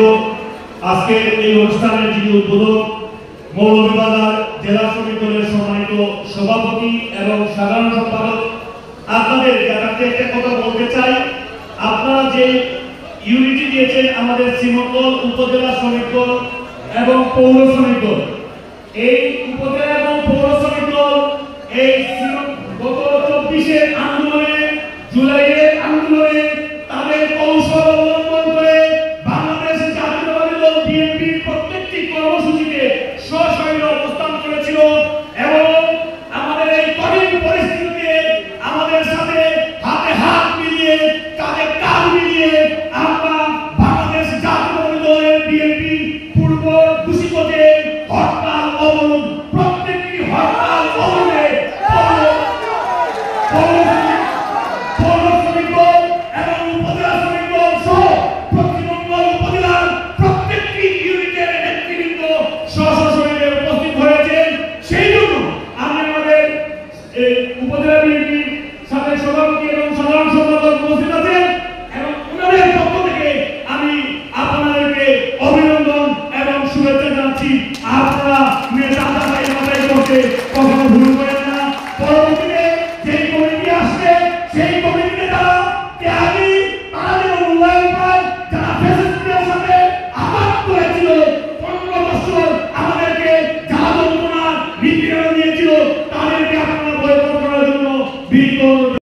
যেহেতু আজকে এই অনুষ্ঠানের যিনি উদ্বোধক মৌলভীবাজার জেলা শ্রমিক দলের সম্মানিত সভাপতি এবং সাধারণ সম্পাদক, আপনাদের কাছে একটা কথা বলতে চাই। আপনারা যে ইউনিটি দিয়েছেন আমাদের শ্রীমঙ্গল উপজেলা শ্রমিক দল এবং পৌর শ্রমিক দল, এই উপজেলা এবং পৌর শ্রমিক দল এই গত 24-এর আন্দোলনে, জুলাইয়ের আন্দোলনে তাদের কৌশল অবলম্বন করে বাংলাদেশ জাতীয়তাবাদী দল বিএনপির প্রত্যেকটি কর্মসূচিতে সশরীরে অবস্থান করেছিল এবং আমাদের এই কঠিন পরিস্থিতিতে আমাদের সাথে হাতে হাত মিলিয়ে কাঁধে কাঁধ মিলিয়ে আমরা বাংলাদেশ জাতীয়তাবাদী দলের বিএনপি পূর্ব ঘোষিত যে হরতাল অবরোধ, প্রত্যেকটি হরতাল অবরোধে উপজেলা বিএনপির সাথে সভাপতি এবং সাধারণ সম্পাদক উপস্থিত আছেন এবং ওনাদের পক্ষ থেকে আমি আপনাদেরকে অভিনন্দন এবং শুভেচ্ছা জানাচ্ছি। আপনারা নেতা করতে কখনো ভুল করে